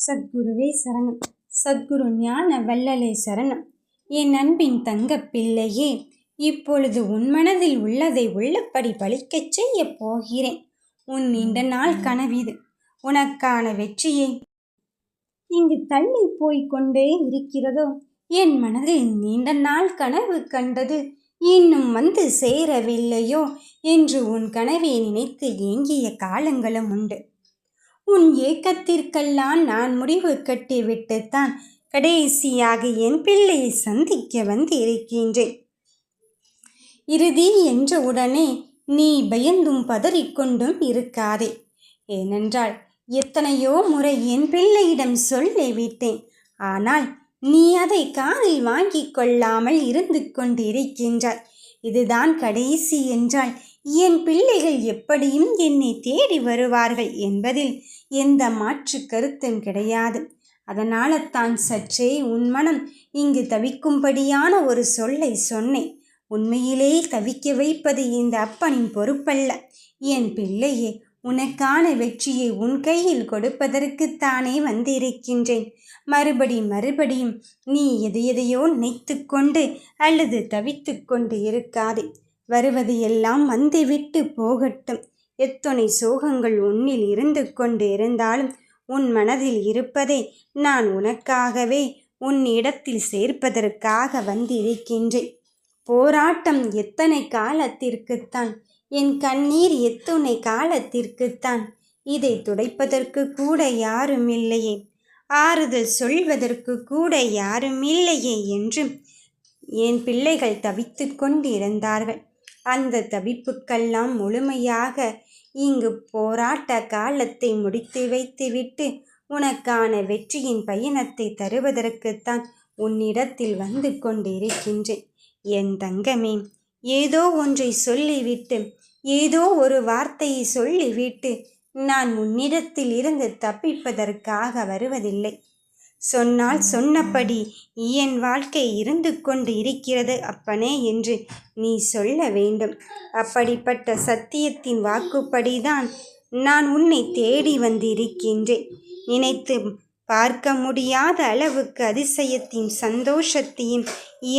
சத்குருவே சரணம். சத்குரு ஞான வள்ளலே சரணம். என் அன்பின் தங்கப் பிள்ளையே, இப்பொழுது உன் மனதில் உள்ளதை உள்ளபடி பலிக்கச் செய்ய போகிறேன். உன் நீண்ட நாள் கனவிது. உனக்கான வெற்றியை இங்கு தள்ளி போய்க் கொண்டே இருக்கிறதோ? என் மனதில் நீண்ட நாள் கனவு கண்டது இன்னும் வந்து சேரவில்லையோ என்று உன் கனவை நினைத்து ஏங்கிய காலங்களும் உண்டு. உன் ஏக்கத்திற்கெல்லாம் நான் முடிவு கட்டிவிட்டுத்தான் கடைசியாக என் பிள்ளையை சந்திக்க வந்திருக்கின்றேன். இறுதி என்ற உடனே நீ பயந்தும் பதறிக்கொண்டும் இருக்காதே. ஏனென்றால் எத்தனையோ முறை என் பிள்ளையிடம் சொல்லிவிட்டேன். ஆனால் நீ அதை காதில் வாங்கிக் கொள்ளாமல் இருந்து கொண்டிருக்கின்றாய். இதுதான் கடைசி என்றால் என் பிள்ளைகள் எப்படியும் என்னை தேடி வருவார்கள் என்பதில் எந்த மாற்று கருத்தும் கிடையாது. அதனால தான் சற்றே உன் மனம் இங்கு தவிக்கும்படியான ஒரு சொல்லை சொன்னேன். உண்மையிலே தவிக்க வைப்பது இந்த அப்பனின் பொறுப்பல்ல. என் பிள்ளையே, உனக்கான வெற்றியை உன் கையில் கொடுப்பதற்குத்தானே வந்திருக்கின்றேன். மறுபடியும் நீ எதையெதையோ நினைத்து கொண்டு அல்லது தவித்து கொண்டு இருக்காதே. வருவது எல்லாம் வந்துவிட்டு போகட்டும். எத்தனை சோகங்கள் உன்னில் இருந்து கொண்டு இருந்தாலும் உன் மனதில் இருப்பதை நான் உனக்காகவே உன் இடத்தில் சேர்ப்பதற்காக வந்திருக்கின்றேன். போராட்டம் எத்தனை காலத்திற்குத்தான், என் கண்ணீர் எத்தனை காலத்திற்குத்தான். இதை துடைப்பதற்கு கூட யாரும் இல்லையே, ஆறுதல் சொல்வதற்கு கூட யாரும் இல்லையே என்று என் பிள்ளைகள் தவித்து கொண்டிருந்தார்கள். அந்த தவிப்புக்கெல்லாம் முழுமையாக இங்கு போராட்ட காலத்தை முடித்து வைத்துவிட்டு உனக்கான வெற்றியின் பயணத்தை தருவதற்குத்தான் உன்னிடத்தில் வந்து கொண்டிருக்கின்றேன். என் தங்கமே, ஏதோ ஒன்றை சொல்லிவிட்டு, ஏதோ ஒரு வார்த்தையை சொல்லிவிட்டு நான் உன்னிடத்தில் இருந்து தப்பிப்பதற்காக வருவதில்லை. சொன்னால் சொன்னபடி என் வாழ்க்கை இருந்து கொண்டு இருக்கிறது அப்பனே என்று நீ சொல்ல வேண்டும். அப்படிப்பட்ட சத்தியத்தின் வாக்குப்படிதான் நான் உன்னை தேடி வந்திருக்கின்றேன். நினைத்து பார்க்க முடியாத அளவுக்கு அதிசயத்தையும் சந்தோஷத்தையும்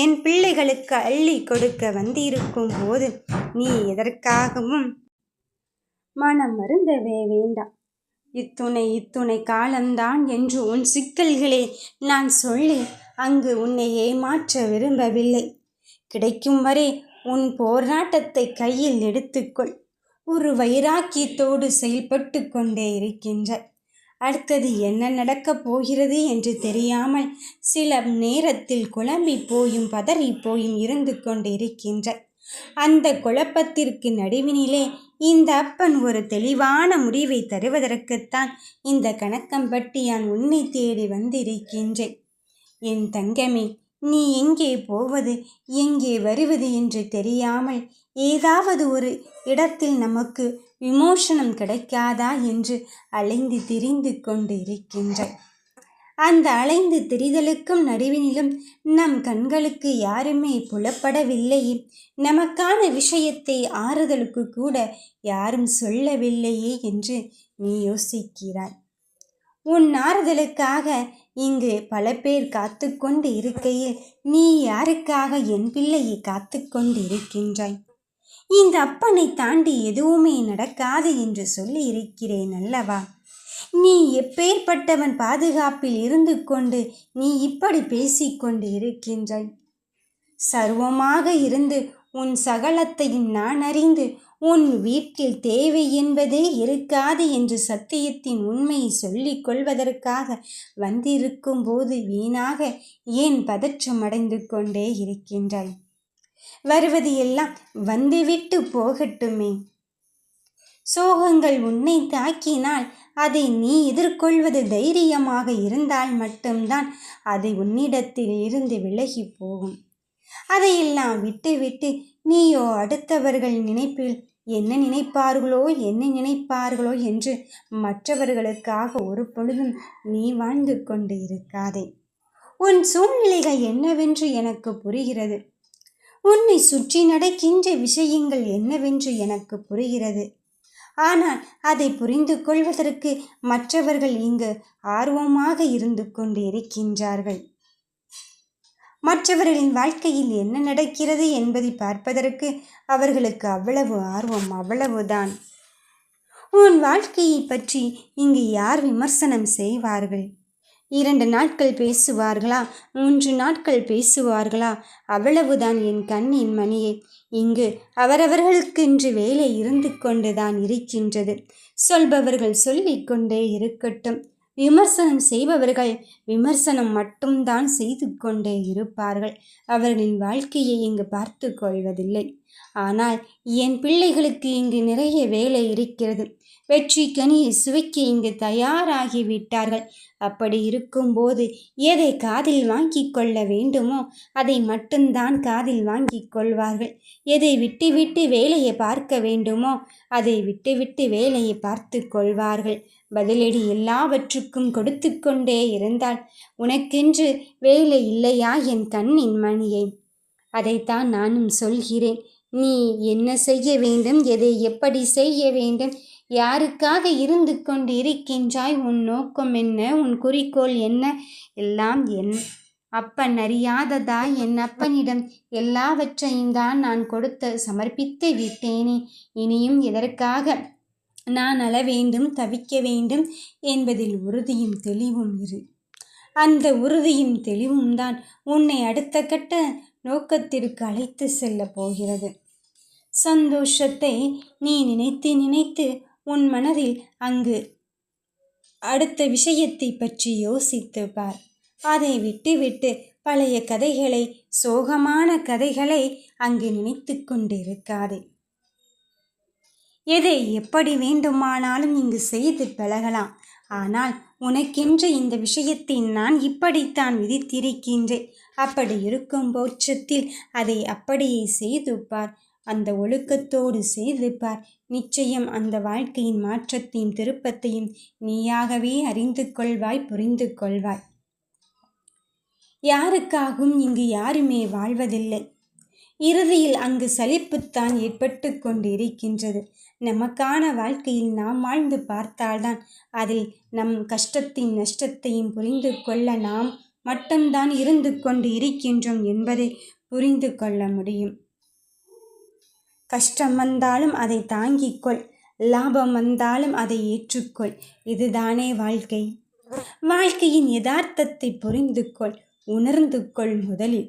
என் பிள்ளைகளுக்கு அள்ளி கொடுக்க வந்திருக்கும் போது நீ எதற்காகவும் மனம் மருந்தவே வேண்டாம். இத்துணை காலம்தான் என்று உன் சிக்கல்களே நான் சொல்லி அங்கு உன்னை ஏமாற்ற விரும்பவில்லை. கிடைக்கும் வரை உன் போராட்டத்தை கையில் எடுத்துக்கொள். ஒரு வைராக்கியத்தோடு செயல்பட்டு கொண்டே இருக்கின்றாய். அடுத்தது என்ன நடக்கப் போகிறது என்று தெரியாமல் சில நேரத்தில் குழம்பி போயும் பதறி போயும் இருந்து கொண்டிருக்கின்றாய். அந்த குழப்பத்திற்கு நடுவினிலே இந்த அப்பன் ஒரு தெளிவான முடிவை தருவதற்குத்தான் இந்த கணக்கம்பட்டியான் உன்னை தேடி வந்திருக்கின்றேன். என் தங்கமே, நீ எங்கே போவது எங்கே வருவது என்று தெரியாமல் ஏதாவது ஒரு இடத்தில் நமக்கு விமோசனம் கிடைக்காதா என்று அலைந்து திரிந்து கொண்டு இருக்கின்றாய். அந்த அலைந்து திரிதலுக்கும் நடுவினிலும் நம் கண்களுக்கு யாருமே புலப்படவில்லையே, நமக்கான விஷயத்தை ஆறுதலுக்கு கூட யாரும் சொல்லவில்லையே என்று நீ யோசிக்கிறாய். உன் ஆறுதலுக்காக இங்கு பல பேர் காத்து கொண்டு இருக்கையில் நீ யாருக்காக என் பிள்ளையை காத்து கொண்டு இருக்கின்றாய்? இந்த அப்பனை தாண்டி எதுவுமே நடக்காது என்று சொல்லி இருக்கிறேன் அல்லவா? நீ எப்பேற்பட்டவன் பாதுகாப்பில் இருந்து கொண்டு நீ இப்படி பேசிக்கொண்டு இருக்கின்றாய்? சர்வமாக இருந்து உன் சகலத்தையும் நான் அறிந்து உன் வீட்டில் தேவை என்பதே இருக்காது என்று சத்தியத்தின் உண்மையை சொல்லிக் கொள்வதற்காக வந்திருக்கும் போது வீணாக ஏன் பதற்றம் அடைந்து கொண்டே இருக்கின்றாய்? வருவது எல்லாம் வந்துவிட்டு போகட்டுமே. சோகங்கள் உன்னை தாக்கினால் அதை நீ எதிர்கொள்வது தைரியமாக இருந்தால் மட்டும்தான் அதை உன்னிடத்தில் இருந்து விலகி போகும். அதையெல்லாம் விட்டுவிட்டு நீயோ அடுத்தவர்கள் நினைப்பில் என்ன நினைப்பார்களோ என்று மற்றவர்களுக்காக ஒரு பொழுதும் நீ வாழ்ந்து கொண்டு இருக்காதே. உன் சூழ்நிலைகள் என்னவென்று எனக்கு புரிகிறது. உன்னை சுற்றி நடக்கின்ற விஷயங்கள் என்னவென்று எனக்கு புரிகிறது. ஆனால் அதை புரிந்து கொள்வதற்கு மற்றவர்கள் இங்கு ஆர்வமாக இருந்து கொண்டு இருக்கின்றார்கள். மற்றவர்களின் வாழ்க்கையில் என்ன நடக்கிறது என்பதை பார்ப்பதற்கு அவர்களுக்கு அவ்வளவு ஆர்வம், அவ்வளவுதான். உன் வாழ்க்கையை பற்றி இங்கு யார் விமர்சனம் செய்வார்கள்? 2 நாட்கள் பேசுவார்களா, 3 நாட்கள் பேசுவார்களா? அவ்வளவுதான் என் கண்ணின் மணியே. இங்கு அவரவர்களுக்கென்று வேலை இருந்து கொண்டுதான் இருக்கின்றது. சொல்பவர்கள் சொல்லிக்கொண்டே இருக்கட்டும். விமர்சனம் செய்பவர்கள் விமர்சனம் மட்டும்தான் செய்து கொண்டே இருப்பார்கள். அவர்களின் வாழ்க்கையை இங்கு பார்த்து கொள்வதில்லை. ஆனால் என் பிள்ளைகளுக்கு இங்கு நிறைய வேலை இருக்கிறது. வெற்றி கனியை சுவைக்க இங்கு தயாராகிவிட்டார்கள். அப்படி இருக்கும்போது எதை காதில் வாங்கி கொள்ள வேண்டுமோ அதை மட்டும்தான் காதில் வாங்கி கொள்வார்கள். எதை விட்டுவிட்டு வேலையை பார்க்க வேண்டுமோ அதை விட்டுவிட்டு வேலையை பார்த்து கொள்வார்கள். பதிலடி எல்லாவற்றுக்கும் கொடுத்து கொண்டே இருந்தால் உனக்கென்று வேலை இல்லையா என் கண்ணின் மணியை? அதைத்தான் நானும் சொல்கிறேன். நீ என்ன செய்ய வேண்டும், எதை எப்படி செய்ய வேண்டும், யாருக்காக இருந்து கொண்டு இருக்கின்றாய், உன் நோக்கம் என்ன, உன் குறிக்கோள் என்ன, எல்லாம் என் அப்பன் அறியாததா? என் அப்பனிடம் எல்லாவற்றையும் தான் நான் சமர்ப்பித்து விட்டேனே. இனியும் எதற்காக நான் அழ வேண்டும், தவிக்க வேண்டும் என்பதில் உறுதியும் தெளிவும் இரு. அந்த உறுதியும் தெளிவும் தான் உன்னை அடுத்த கட்ட நோக்கத்திற்கு அழைத்து செல்ல போகிறது. சந்தோஷத்தை நீ நினைத்து நினைத்து உன் மனதில் அங்கு அடுத்த விஷயத்தை பற்றி யோசித்து பார். அதை விட்டுவிட்டு பழைய கதைகளை, சோகமான கதைகளை அங்கு நினைத்து கொண்டிருக்காதே. எதை எப்படி வேண்டுமானாலும் இங்கு செய்து பழகலாம். ஆனால் உனக்கென்று இந்த விஷயத்தை நான் இப்படித்தான் விதித்திருக்கின்றேன். அப்படி இருக்கும் பட்சத்தில் அதை அப்படியே செய்து பார். அந்த ஒழுக்கத்தோடு செய்து பார். நிச்சயம் அந்த வாழ்க்கையின் மாற்றத்தையும் திருப்பத்தையும் நீயாகவே அறிந்து கொள்வாய், புரிந்து கொள்வாய். யாருக்காகவும் இங்கு யாருமே வாழ்வதில்லை. இறுதியில் அங்கு சலிப்புத்தான் ஏற்பட்டு கொண்டு இருக்கின்றது. நமக்கான வாழ்க்கையில் நாம் வாழ்ந்து பார்த்தால்தான் அதில் நம் கஷ்டத்தையும் நஷ்டத்தையும் புரிந்து கொள்ள நாம் மட்டும்தான் இருந்து கொண்டு இருக்கின்றோம் என்பதை புரிந்து கொள்ள முடியும். கஷ்டம் வந்தாலும் அதை தாங்கிக்கொள், லாபம் வந்தாலும் அதை ஏற்றுக்கொள். இதுதானே வாழ்க்கை. வாழ்க்கையின் யதார்த்தத்தை புரிந்து கொள், உணர்ந்து கொள். முதலில்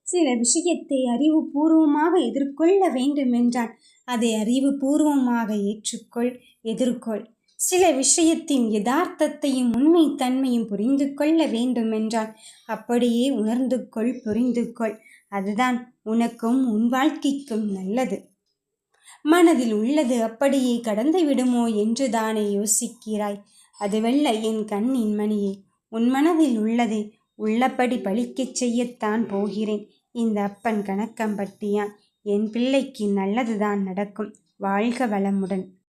சில விஷயத்தை அறிவுபூர்வமாக எதிர்கொள்ள வேண்டுமென்றால் அதை அறிவுபூர்வமாக ஏற்றுக்கொள், எதிர்கொள். சில விஷயத்தின் யதார்த்தத்தையும் உண்மைத்தன்மையும் புரிந்து கொள்ள வேண்டுமென்றால் அப்படியே உணர்ந்து கொள், புரிந்து கொள். அதுதான் உனக்கும் உன் வாழ்க்கைக்கும் நல்லது. மனதில் உள்ளது அப்படியே கடந்து விடுமோ என்று தானே யோசிக்கிறாய். அதுவல்ல என் கண்ணின் மணியே. உன் மனதில் உள்ளதை உள்ளபடி பலிக்கச் செய்யத்தான் போகிறேன். இந்த அப்பன் கணக்கம்பட்டியான். என் பிள்ளைக்கு நல்லதுதான் நடக்கும். வாழ்க வளமுடன்.